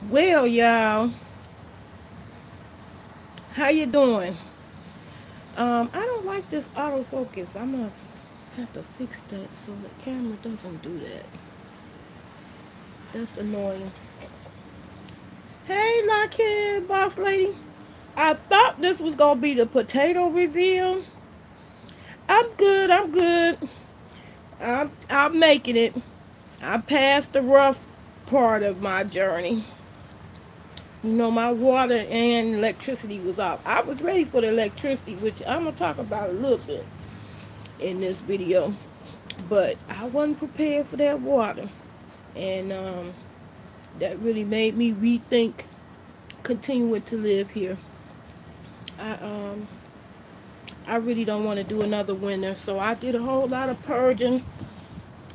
Well, y'all, how you doing? I don't like this autofocus. I'm gonna have to fix that so the camera doesn't do that. That's annoying. Hey, Lockheed, boss lady. I thought this was gonna be the potato reveal. I'm good. I'm good. I'm making it. I passed the rough part of my journey. You know, my water and electricity was off. I was ready for the electricity, which I'm gonna talk about a little bit in this video, but I wasn't prepared for that water, and that really made me rethink continuing to live here. I um I really don't want to do another winter, so I did a whole lot of purging.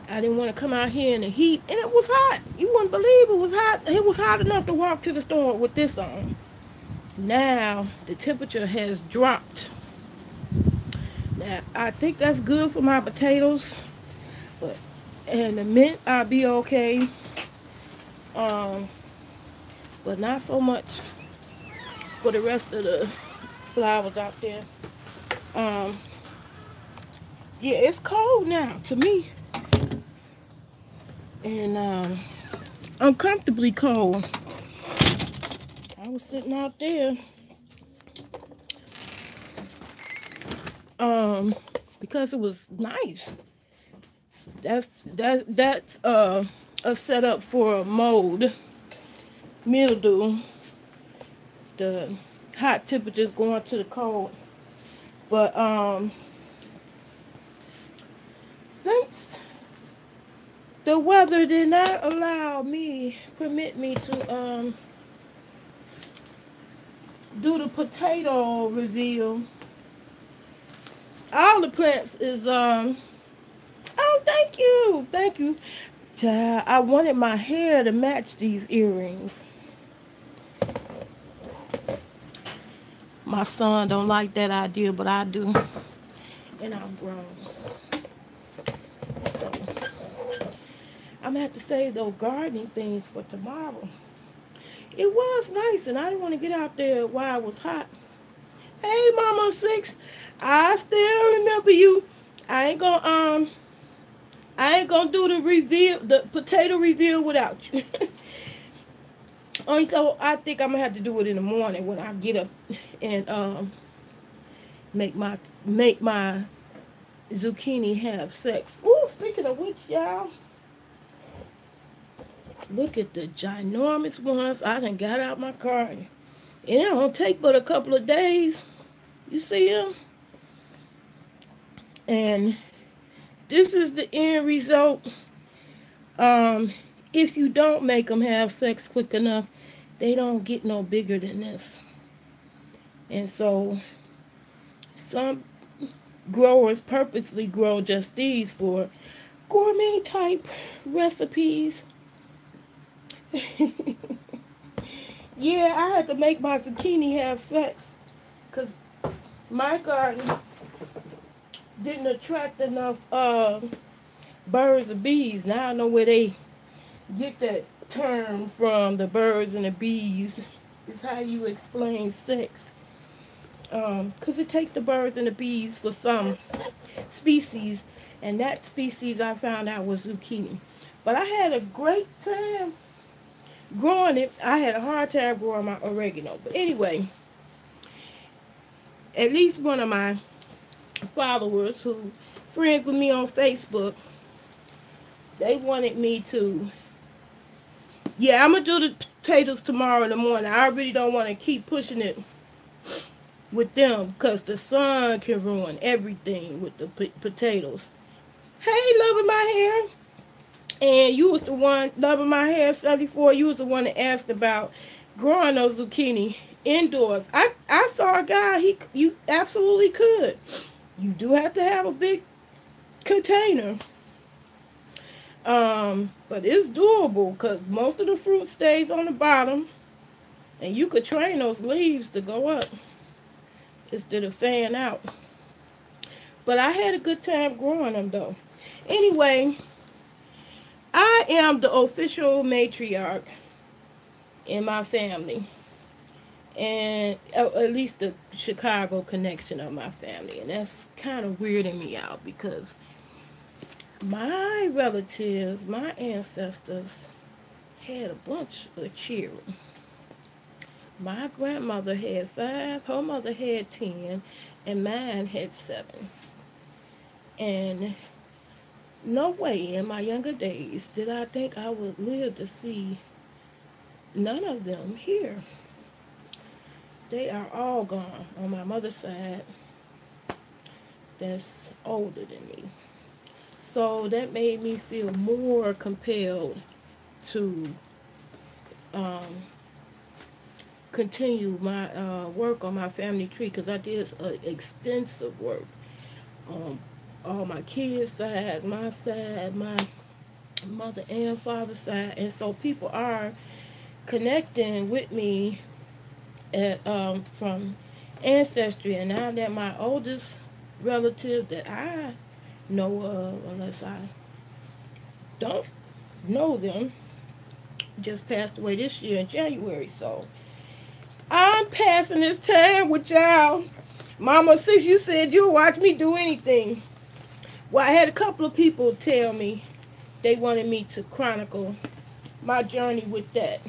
I didn't want to come out here in the heat, and it was hot. You wouldn't believe it was hot. It was hot enough to walk to the store with this on. Now the temperature has dropped. Now I think that's good for my potatoes, but in a minute I'll be okay. Um, but not so much for the rest of the flowers out there. Um, yeah, it's cold now to me, and uncomfortably cold. I was sitting out there, um, because it was nice. That's a setup for a mold mildew. The hot temperatures going to the cold, but since the weather did not permit me to do the potato reveal. All the plants is oh, thank you. Child, I wanted my hair to match these earrings. My son don't like that idea, but I do, and I'm grown. So I'm gonna have to save those gardening things for tomorrow. It was nice, and I didn't want to get out there while it was hot. Hey, Mama Six, I still remember you. I ain't gonna I ain't gonna do the potato reveal without you. Only though I think I'm gonna have to do it in the morning when I get up and make my zucchini have sex. Ooh, speaking of which, y'all, look at the ginormous ones I done got out my garden. And it don't take but a couple of days. You see them? And this is the end result. Um, if you don't make them have sex quick enough, they don't get no bigger than this. And so some growers purposely grow just these for gourmet type recipes. Yeah, I had to make my zucchini have sex because my garden didn't attract enough birds and bees. Now I know where they get that term from, the birds and the bees. Is how you explain sex. Because it takes the birds and the bees for some species, and that species I found out was zucchini. But I had a great time growing it. I had a hard time growing my oregano. But anyway, at least one of my followers who friends with me on Facebook, they wanted me to, yeah, I'm going to do the potatoes tomorrow in the morning. I really don't want to keep pushing it with them because the sun can ruin everything with the potatoes. Hey, loving my hair. And you was the one, loving my hair 74, you was the one that asked about growing those zucchini indoors. I saw a guy, you absolutely could. You do have to have a big container. But it's doable because most of the fruit stays on the bottom, and you could train those leaves to go up instead of fan out. But I had a good time growing them though. Anyway, I am the official matriarch in my family, and at least the Chicago connection of my family. And that's kind of weirding me out because my relatives, my ancestors, had a bunch of children. My grandmother had 5, her mother had 10, and mine had 7. And no way in my younger days did I think I would live to see none of them here. They are all gone on my mother's side that's older than me. So that made me feel more compelled to um, continue my work on my family tree because I did extensive work on all my kids' sides, my side, my mother and father side, and so people are connecting with me from ancestry. And now that my oldest relative that I know of, unless I don't know them, just passed away this year in January. So I'm passing this time with y'all. Mama, since you said you'll watch me do anything, well, I had a couple of people tell me they wanted me to chronicle my journey with that.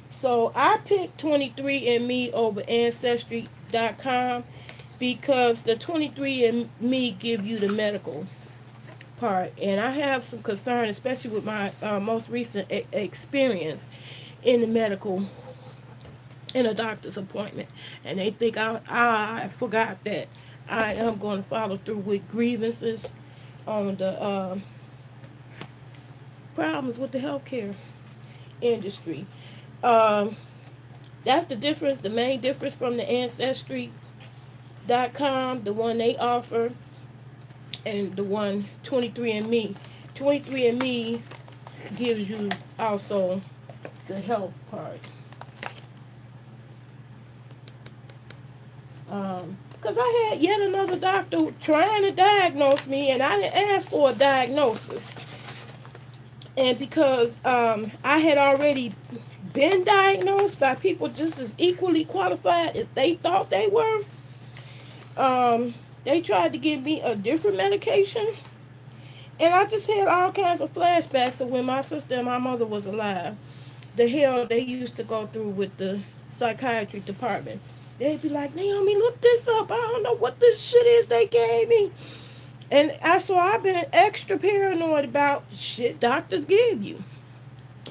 So I picked 23&Me over Ancestry.com because the 23&Me give you the medical part. And I have some concern, especially with my most recent experience in the medical, in a doctor's appointment. And they think I forgot that I am going to follow through with grievances on the problems with the healthcare industry. Um, that's the difference, the main difference from the Ancestry.com, the one they offer, and the one 23&Me. 23&Me gives you also the health part. Because I had yet another doctor trying to diagnose me, and I didn't ask for a diagnosis. And because I had already been diagnosed by people just as equally qualified as they thought they were, they tried to give me a different medication. And I just had all kinds of flashbacks of when my sister and my mother was alive. The hell they used to go through with the psychiatry department. They'd be like, Naomi, look this up. I don't know what this shit is they gave me. And so I've been extra paranoid about shit doctors give you.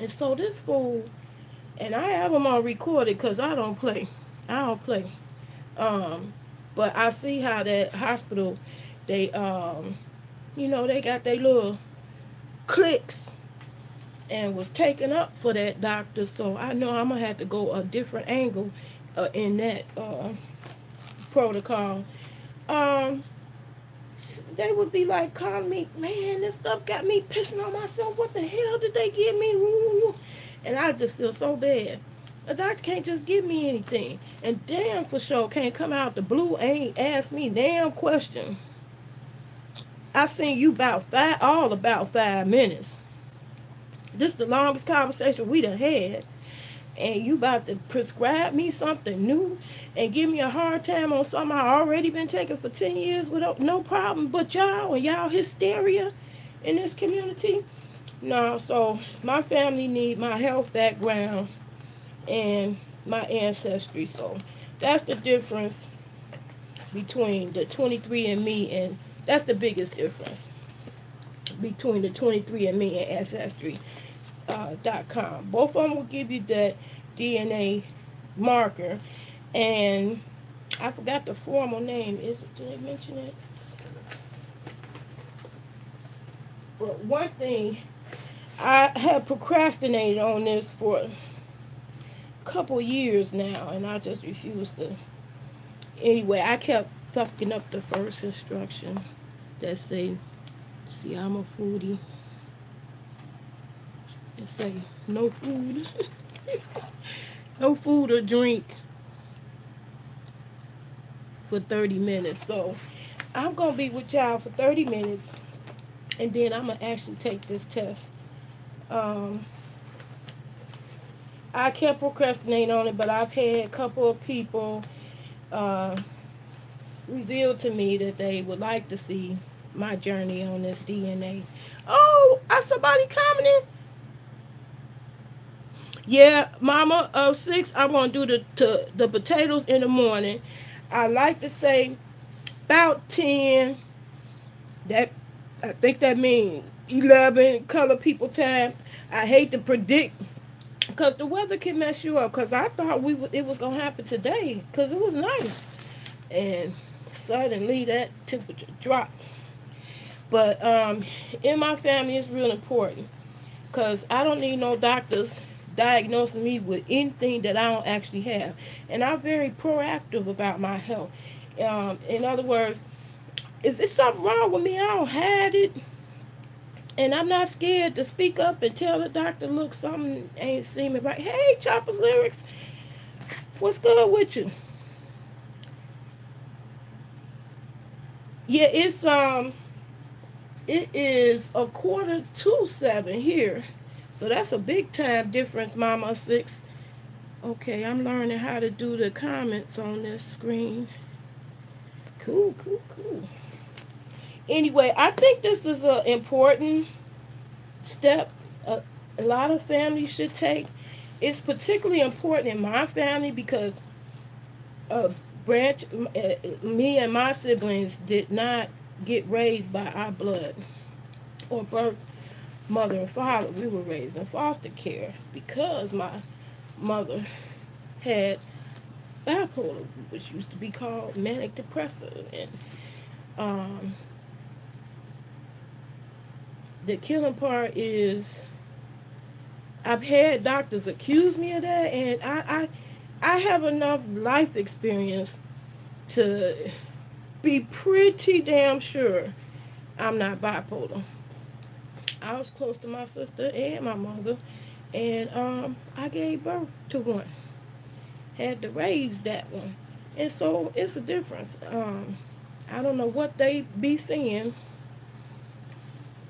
And so this fool, and I have them all recorded because I don't play. I don't play. But I see how that hospital, they, they got their little clicks and was taken up for that doctor. So I know I'm going to have to go a different angle in that protocol. They would be like calling me, man, this stuff got me pissing on myself. What the hell did they give me? And I just feel so bad. A doctor can't just give me anything. And damn for sure can't come out the blue and ain't ask me damn question. I seen you all about 5 minutes. This the longest conversation we done had. And you about to prescribe me something new and give me a hard time on something I already been taking for 10 years without no problem. But y'all and y'all hysteria in this community. No, so my family need my health background and my ancestry. So that's the difference between the 23&Me, and that's the biggest difference between the 23&Me and Ancestry.com. Both of them will give you that DNA marker, and I forgot the formal name. Is it? Did I mention it? Well, one thing, I have procrastinated on this for a couple years now, and I just refused to. Anyway, I kept fucking up the first instruction that say, see, I'm a foodie. It say, no food. No food or drink for 30 minutes. So, I'm going to be with y'all for 30 minutes, and then I'm going to actually take this test. I kept procrastinating on it, but I've had a couple of people uh, reveal to me that they would like to see my journey on this DNA. Oh, somebody commented. Yeah, Mama of 6. I'm gonna do the potatoes in the morning. I like to say about 10. That I think that means 11 color people time. I hate to predict because the weather can mess you up. Because I thought it was gonna happen today because it was nice, and suddenly that temperature dropped. But in my family, it's real important because I don't need no doctors diagnosing me with anything that I don't actually have, and I'm very proactive about my health. In other words, if there's something wrong with me, I don't hide it. And I'm not scared to speak up and tell the doctor, look, something ain't seeming right. Hey, Choppers Lyrics, what's good with you? Yeah, it is 6:45 here. So that's a big time difference, Mama 6. Okay, I'm learning how to do the comments on this screen. Cool, cool, cool. Anyway, I think this is an important step a lot of families should take. It's particularly important in my family because branch me and my siblings did not get raised by our blood or birth mother and father. We were raised in foster care because my mother had bipolar, which used to be called manic depressive, and um, the killing part is I've had doctors accuse me of that, and I have enough life experience to be pretty damn sure I'm not bipolar. I was close to my sister and my mother, and I gave birth to one. Had to raise that one, and so it's a difference. I don't know what they be seeing,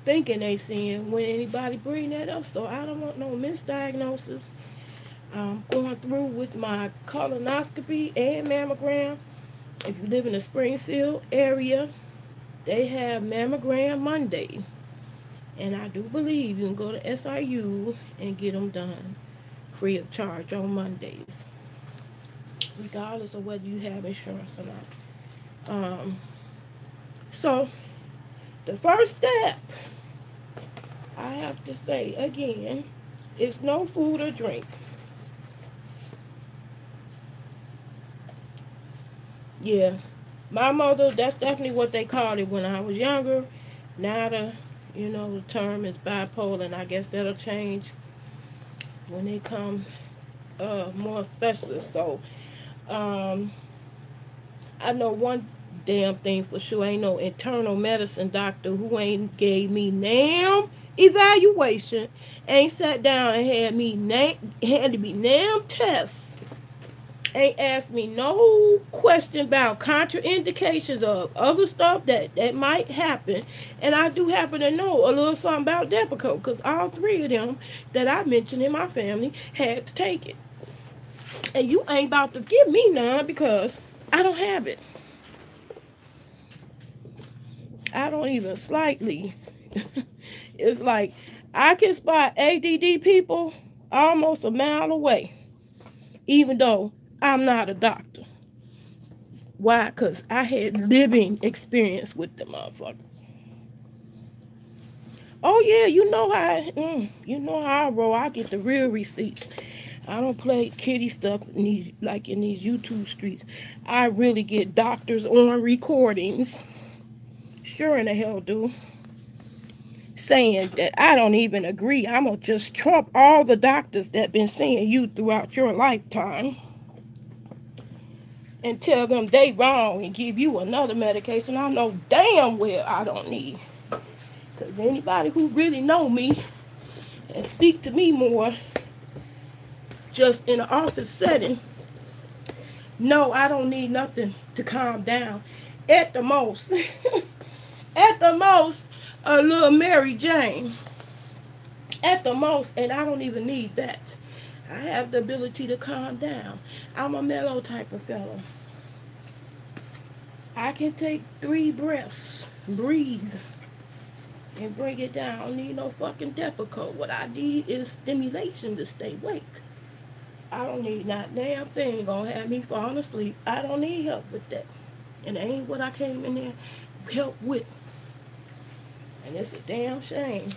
thinking they seeing when anybody bring that up. So I don't want no misdiagnosis. I'm going through with my colonoscopy and mammogram. If you live in the Springfield area, they have mammogram Monday. And I do believe you can go to SIU and get them done free of charge on Mondays, regardless of whether you have insurance or not. So the first step, I have to say again, is no food or drink. Yeah, my mother, that's definitely what they called it when I was younger. Now the term is bipolar, and I guess that'll change when they come more specialists. So, um, I know one damn thing for sure. Ain't no internal medicine doctor who ain't gave me damn evaluation, ain't sat down and handed me damn tests, ain't asked me no question about contraindications of other stuff that might happen. And I do happen to know a little something about Depakote because all three of them that I mentioned in my family had to take it. And you ain't about to give me none because I don't have it. I don't even slightly. It's like I can spot ADD people almost a mile away, even though I'm not a doctor. Why? Because I had living experience with the motherfuckers. Oh yeah, you know how I roll. I get the real receipts. I don't play kitty stuff like in these YouTube streets. I really get doctors on recordings. Sure in the hell do. Saying that I don't even agree. I'm gonna just trump all the doctors that been seeing you throughout your lifetime and tell them they wrong and give you another medication I know damn well I don't need. Because anybody who really know me and speak to me more just in an office setting, no, I don't need nothing to calm down. At the most, at the most, a little Mary Jane. At the most, and I don't even need that. I have the ability to calm down. I'm a mellow type of fellow. I can take 3 breaths, breathe, and bring it down. I don't need no fucking Depakote. What I need is stimulation to stay awake. I don't need not damn thing gonna have me falling asleep. I don't need help with that. And it ain't what I came in there help with. And it's a damn shame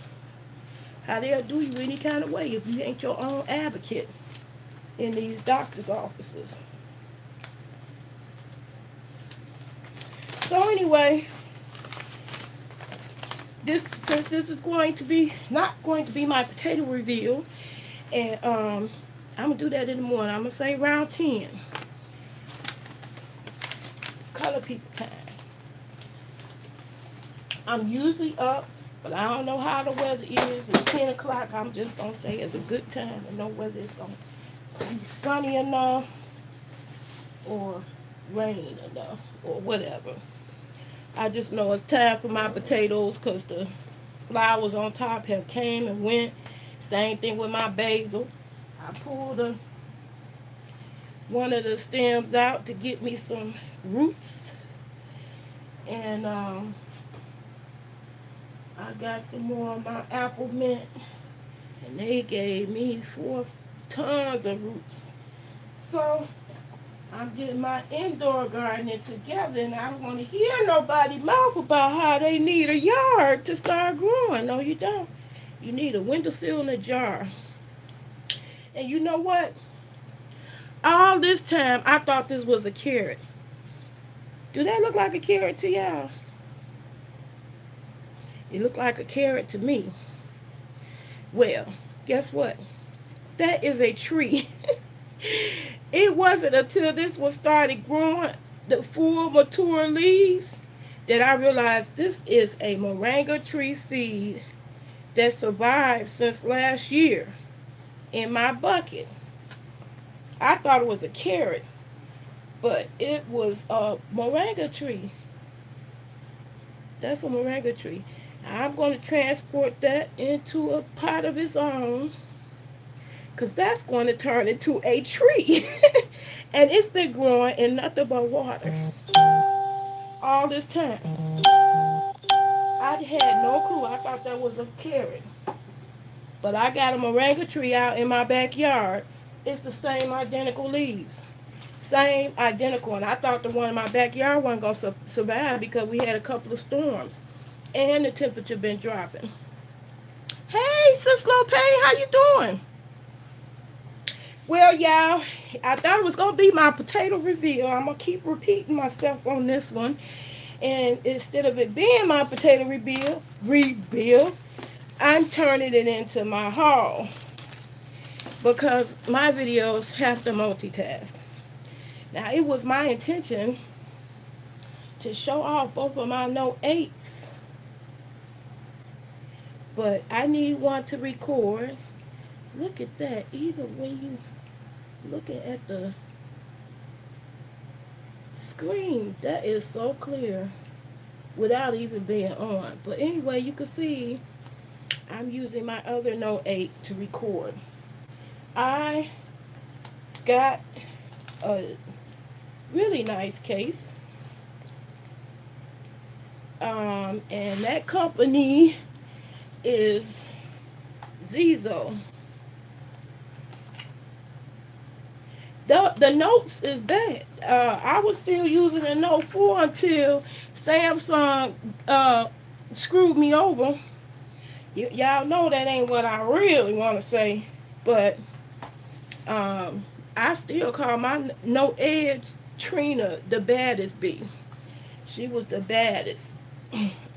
how they'll do you any kind of way if you ain't your own advocate in these doctor's offices. So anyway, since this is going to be not going to be my potato review, and I'm gonna do that in the morning. I'm gonna say around 10. Color people time. I'm usually up, but I don't know how the weather is. It's 10 o'clock. I'm just gonna say it's a good time to know whether it's gonna be sunny enough or rain enough or whatever. I just know it's time for my potatoes because the flowers on top have came and went. Same thing with my basil. I pulled one of the stems out to get me some roots. And I got some more of my apple mint. And they gave me 4 tons of roots. So I'm getting my indoor gardening together, and I don't want to hear nobody mouth about how they need a yard to start growing. No, you don't. You need a windowsill and a jar. And you know what? All this time, I thought this was a carrot. Do that look like a carrot to y'all? It looked like a carrot to me. Well, guess what? That is a tree. It wasn't until this one started growing the full mature leaves that I realized this is a moringa tree seed that survived since last year in my bucket. I thought it was a carrot, but it was a moringa tree. That's a moringa tree. I'm going to transport that into a pot of its own, because that's going to turn into a tree. And it's been growing in nothing but water all this time. I had no clue. I thought that was a carrot. But I got a moringa tree out in my backyard. It's the same identical leaves. Same identical. And I thought the one in my backyard wasn't going to survive because we had a couple of storms. And the temperature been dropping. Hey, Sis Lope, how you doing? Well, y'all, I thought it was going to be my potato review. I'm going to keep repeating myself on this one. And instead of it being my potato review, I'm turning it into my haul. Because my videos have to multitask. Now, it was my intention to show off both of my No 8s. But I need one to record. Look at that. Even when you looking at the screen, that is so clear without even being on. But anyway, you can see I'm using my other No 8 to record. I got a really nice case. And that company is Zizo. The notes is bad. I was still using the Note 4 until Samsung screwed me over. Y'all know that ain't what I really want to say, but I still call my Note Edge Trina the baddest bee. She was the baddest.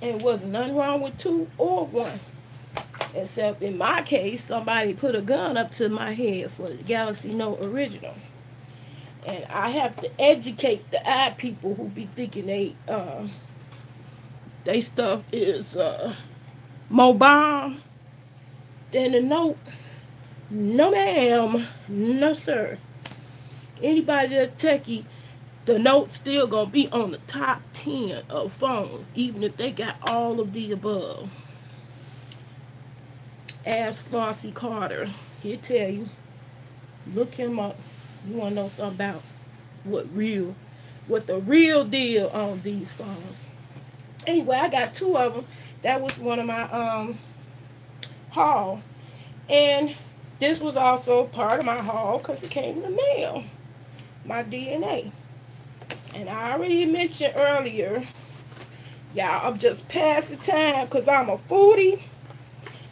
And wasn't nothing wrong with 2 or 1. Except in my case, somebody put a gun up to my head for the Galaxy Note Original. And I have to educate the eye people who be thinking they stuff is more bomb than the Note. No ma'am, no sir. Anybody that's techie, the Note's still gonna be on the top 10 of phones, even if they got all of the above. Ask Flossie Carter, he'll tell you. Look him up. You want to know something about what the real deal on these phones. Anyway, I got two of them. That was one of my haul. And this was also part of my haul because it came in the mail. My DNA. And I already mentioned earlier, y'all, I'm just past the time because I'm a foodie.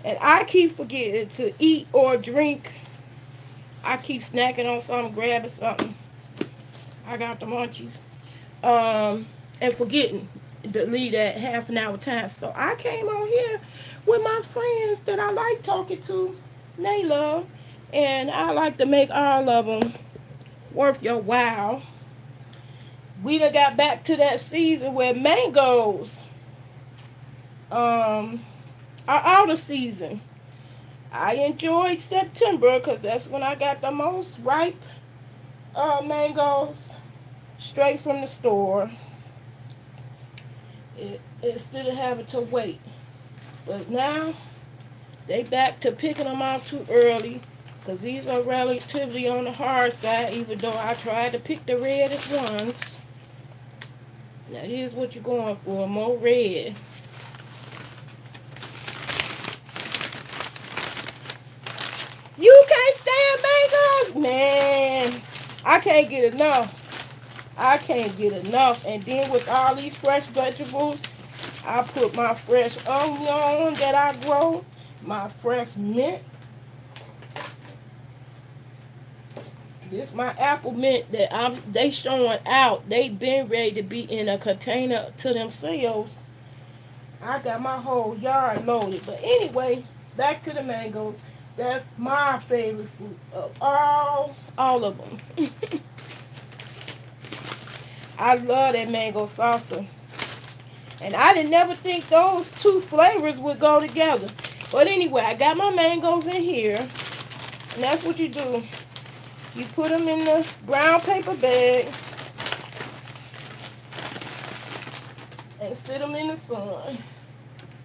And I keep forgetting to eat or drink. I keep snacking on something, grabbing something. I got the munchies. And forgetting to leave that half an hour time. So I came on here with my friends that I like talking to. They love. And I like to make all of them worth your while. We done got back to that season where mangoes are out of season. I enjoyed September because that's when I got the most ripe mangoes straight from the store. Instead of having to wait. But now they back to picking them out too early because these are relatively on the hard side, even though I tried to pick the reddest ones. Now here's what you're going for, more red. You can't stand mangoes? Man, I can't get enough. I can't get enough. And then with all these fresh vegetables, I put my fresh onion that I grow, my fresh mint. This my apple mint that they showing out. They been ready to be in a container to themselves. I got my whole yard loaded. But anyway, back to the mangoes. That's my favorite fruit of all of them. I love that mango salsa. And I didn't never think those two flavors would go together. But anyway, I got my mangoes in here. And that's what you do. You put them in the brown paper bag. And sit them in the sun.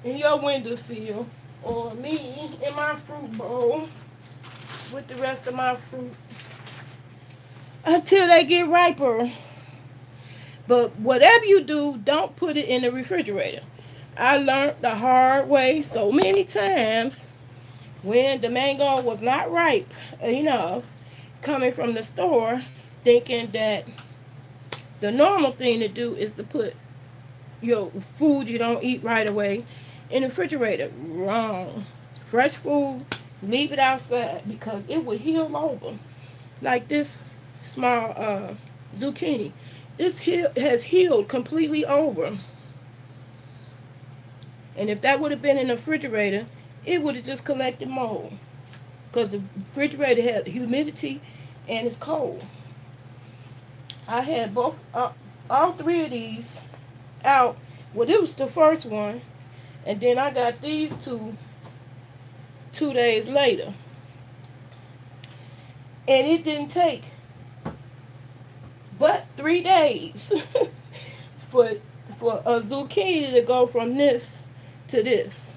In your windowsill. Or me in my fruit bowl. With the rest of my fruit. Until they get riper. But whatever you do, don't put it in the refrigerator. I learned the hard way so many times when the mango was not ripe enough coming from the store, thinking that the normal thing to do is to put your food you don't eat right away in the refrigerator. Wrong. Fresh food, leave it outside because it will heal over. Like this small zucchini. This has healed completely over. And if that would have been in the refrigerator, it would have just collected mold. Because the refrigerator has humidity and it's cold. I had all three of these out. Well, this was the first one. And then I got these 2 days later. And it didn't take but 3 days for a zucchini to go from this to this.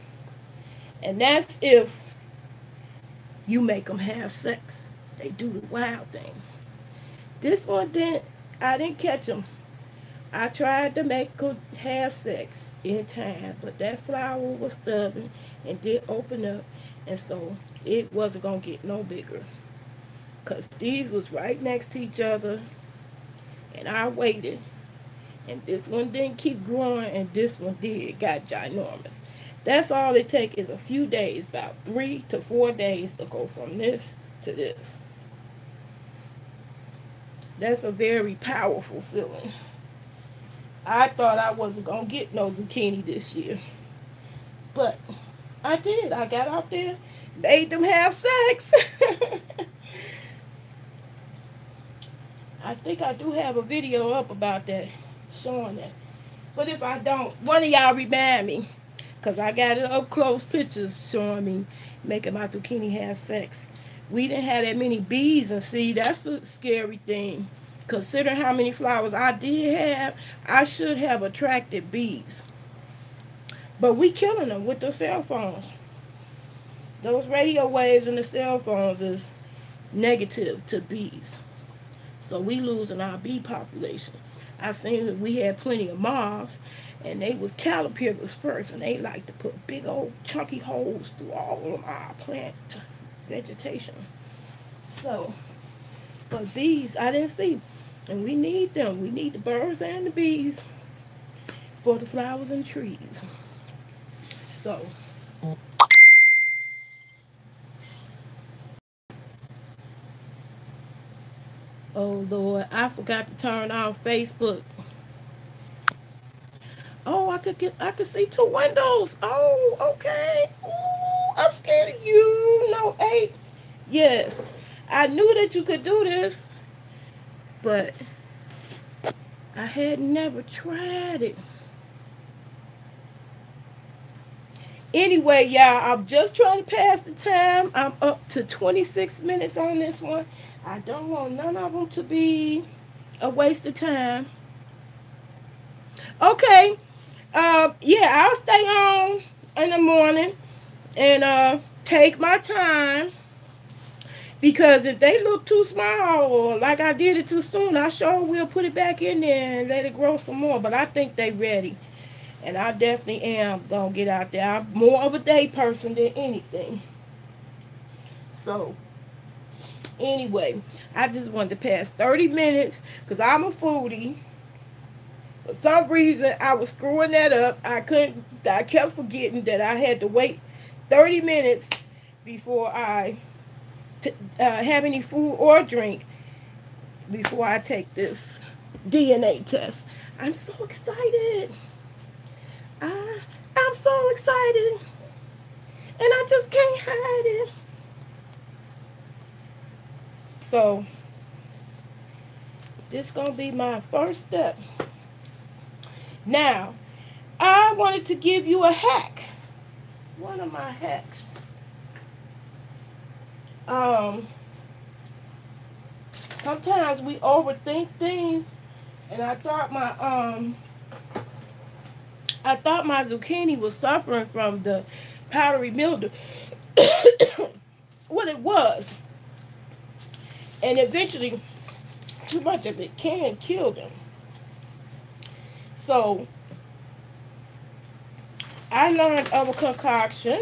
And that's if you make them have sex. They do the wild thing. This one I didn't catch them. I tried to make them have sex in time, but that flower was stubborn and did open up, and so it wasn't going to get no bigger. Because these was right next to each other. And I waited. And this one didn't keep growing. And this one did. Got ginormous. That's all it takes is a few days. About 3 to 4 days to go from this to this. That's a very powerful feeling. I thought I wasn't going to get no zucchini this year. But I did. I got out there. Made them have sex. I think I do have a video up about that, showing that. But if I don't, one of y'all remind me. Because I got it up close pictures showing me making my zucchini have sex. We didn't have that many bees, and see, that's a scary thing. Consider how many flowers I did have, I should have attracted bees. But we killing them with the cell phones. Those radio waves in the cell phones is negative to bees. So we losing our bee population. I seen that we had plenty of moths, and they was caterpillars first, and they like to put big old chunky holes through all of our plant vegetation. So, but bees, I didn't see, and we need them. We need the birds and the bees for the flowers and trees. So, oh Lord, I forgot to turn off Facebook. Oh, I could see two windows. Oh, okay. Ooh, I'm scared of you. No, eight. Yes, I knew that you could do this, but I had never tried it. Anyway, y'all, I'm just trying to pass the time. I'm up to 26 minutes on this one. I don't want none of them to be a waste of time. Okay. Yeah, I'll stay on in the morning and take my time, because if they look too small or like I did it too soon, I sure will put it back in there and let it grow some more. But I think they ready. And I definitely am going to get out there. I'm more of a day person than anything. So, anyway, I just wanted to pass 30 minutes because I'm a foodie. For some reason, I was screwing that up. I kept forgetting that I had to wait 30 minutes before I have any food or drink before I take this DNA test. I'm so excited. I'm so excited, and I just can't hide it. So, this gonna be my first step. Now, I wanted to give you a hack. One of my hacks. Sometimes we overthink things, and I thought my zucchini was suffering from the powdery mildew. What it was. And eventually, too much of it can kill them. So, I learned of a concoction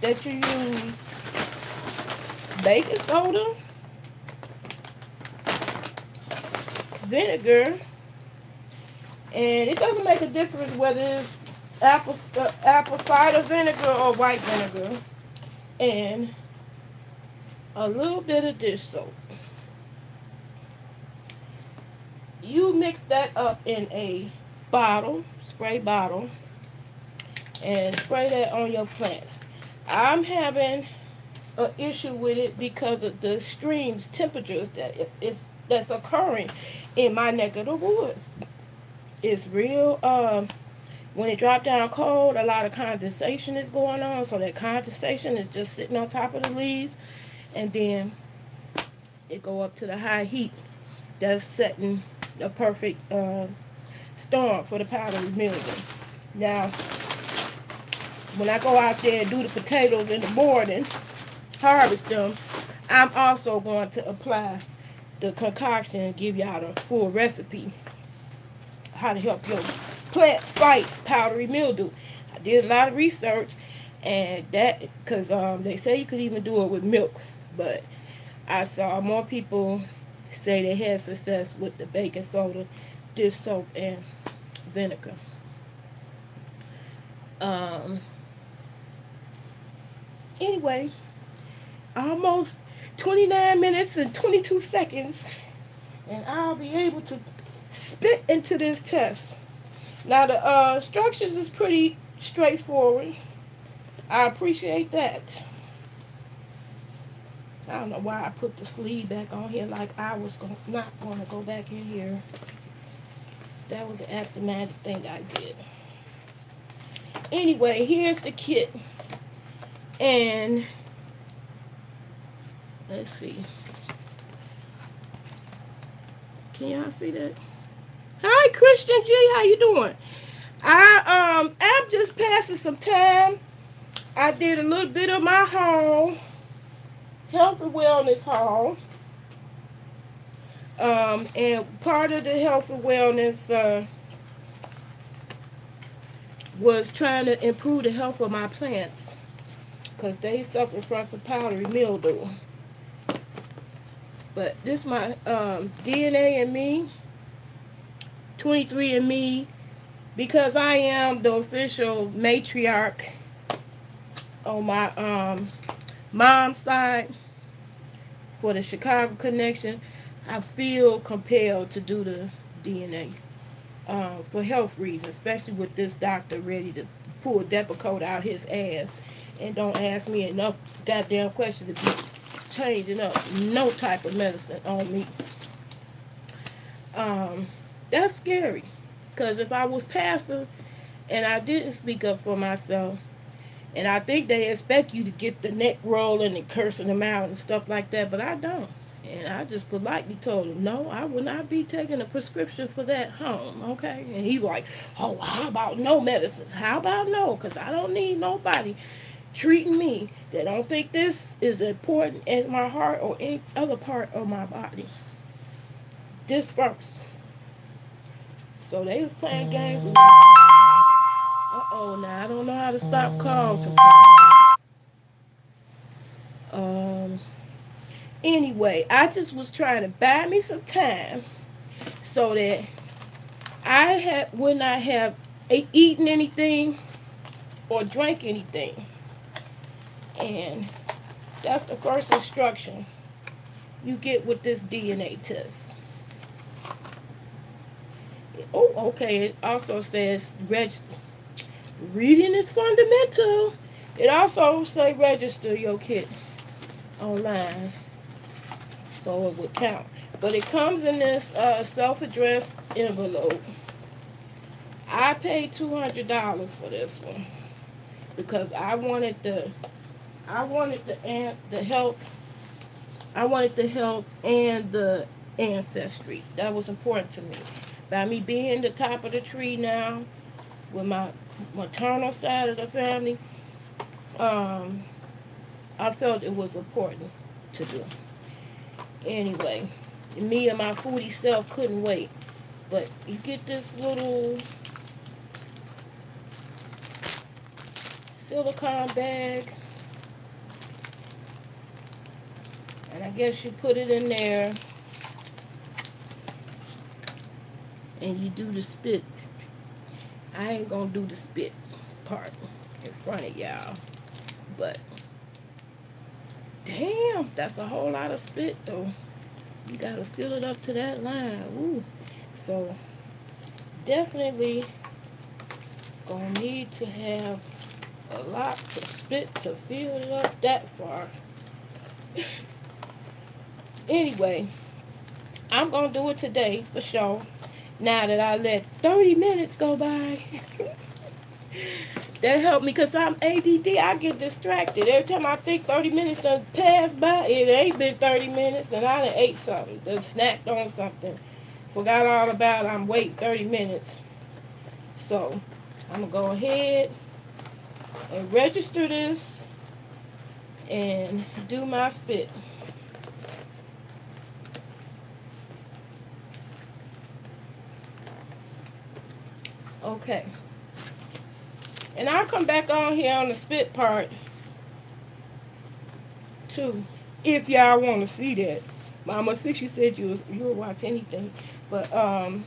that you use baking soda, vinegar, and it doesn't make a difference whether it's apple cider vinegar or white vinegar, and a little bit of dish soap. You mix that up in a bottle, spray bottle, and spray that on your plants. I'm having an issue with it because of the extreme temperatures that's occurring in my neck of the woods. It's real, when it dropped down cold, a lot of condensation is going on. So that condensation is just sitting on top of the leaves. And then it go up to the high heat. That's setting the perfect storm for the powdery mildew. Now, when I go out there and do the potatoes in the morning, harvest them, I'm also going to apply the concoction and give y'all the full recipe how to help your plants fight powdery mildew. I did a lot of research, and that because they say you could even do it with milk, but I saw more people say they had success with the baking soda, dish soap, and vinegar. Anyway, almost 29 minutes and 22 seconds, and I'll be able to spit into this test. Now the structures is pretty straightforward. I appreciate that. I don't know why I put the sleeve back on here like I was not going to go back in here. That was an absent-minded thing I did. Anyway, here's the kit. And let's see. Can y'all see that? Hi, Christian G. How you doing? I'm just passing some time. I did a little bit of my haul. health and wellness haul. And part of the health and wellness was trying to improve the health of my plants because they suffer from some powdery mildew. But this my DNA and me, 23&Me, because I am the official matriarch on my mom's side for the Chicago connection. I feel compelled to do the DNA for health reasons, especially with this doctor ready to pull Depakote out his ass and don't ask me enough goddamn questions to be changing up no type of medicine on me. That's scary, because if I was pastor and I didn't speak up for myself, and I think they expect you to get the neck rolling and cursing them out and stuff like that, but I don't. And I just politely told him, no, I will not be taking a prescription for that home, okay? And he like, oh, how about no medicines? How about no? Because I don't need nobody treating me that don't think this is important as my heart or any other part of my body. This first. So they was playing games with me. Uh-oh, now I don't know how to stop calls. Anyway, I just was trying to buy me some time so that would not have eaten anything or drank anything. And that's the first instruction you get with this DNA test. Oh, okay. It also says register. Reading is fundamental. It also say register your kit online, so it would count. But it comes in this self-addressed envelope. I paid $200 for this one because I wanted the health. I wanted the health and the ancestry. That was important to me. By me being the top of the tree now, with my maternal side of the family, I felt it was important to do. Anyway, me and my foodie self couldn't wait. But you get this little silicone bag, and I guess you put it in there, and you do the spit. I ain't gonna do the spit part in front of y'all, but damn, that's a whole lot of spit though. You gotta fill it up to that line. Ooh. So definitely gonna need to have a lot to spit to fill it up that far. Anyway, I'm gonna do it today for sure. Now that I let 30 minutes go by. That helped me because I'm ADD. I get distracted. Every time I think 30 minutes done passed by, it ain't been 30 minutes and I done ate something. Done snacked on something. Forgot all about it. I'm waiting 30 minutes. So, I'm going to go ahead and register this and do my spit. Okay. And I'll come back on here on the spit part too, if y'all want to see that. Mama 6, you said you would watch anything, but I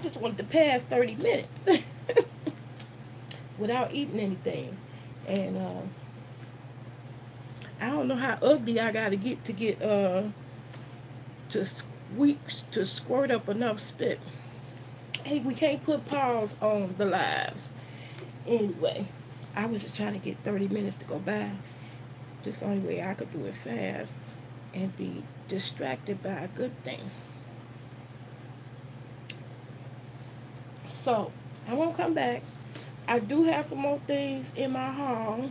just wanted to pass 30 minutes without eating anything, and I don't know how ugly I gotta get to squirt up enough spit. Hey, we can't put pause on the lives. Anyway, I was just trying to get 30 minutes to go by. Just the only way I could do it fast and be distracted by a good thing. So, I won't come back. I do have some more things in my haul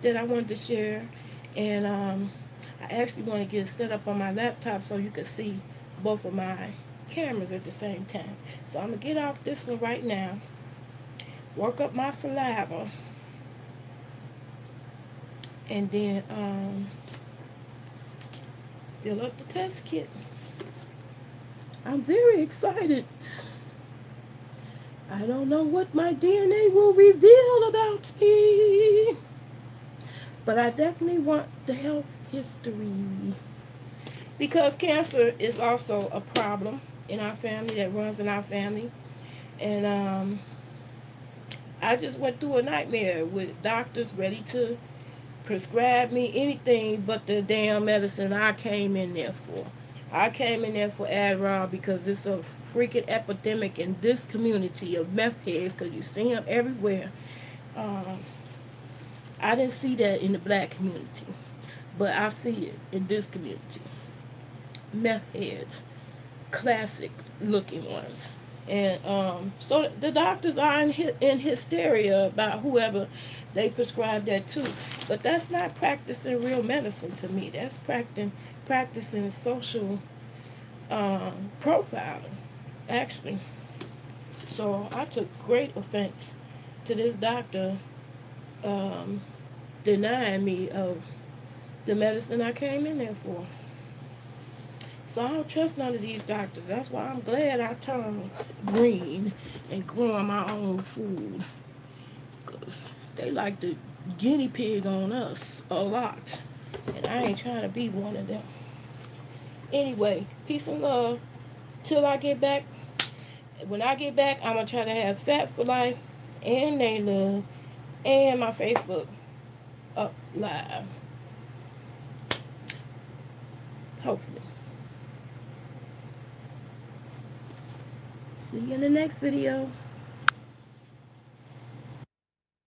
that I wanted to share. And I actually want to get it set up on my laptop so you can see both of my cameras at the same time. So I'm going to get off this one right now, work up my saliva, And then fill up the test kit. I'm very excited. I don't know what my DNA will reveal about me, but I definitely want the health history, because cancer is also a problem in our family, that runs in our family. And I just went through a nightmare with doctors ready to prescribe me anything but the damn medicine I came in there for. I came in there for Adderall because it's a freaking epidemic in this community of meth heads, because you see them everywhere. Um, I didn't see that in the black community, but I see it in this community. Meth heads, classic looking ones. And so the doctors are in hysteria about whoever they prescribe that to. But that's not practicing real medicine to me. That's practicing social profiling, actually. So I took great offense to this doctor um, denying me of the medicine I came in there for. So I don't trust none of these doctors. That's why I'm glad I turned green and growing my own food. Because they like to guinea pig on us a lot. And I ain't trying to be one of them. Anyway, peace and love. Till I get back. When I get back, I'm going to try to have Fat for Life and They Love and my Facebook up live. Hopefully. See you in the next video.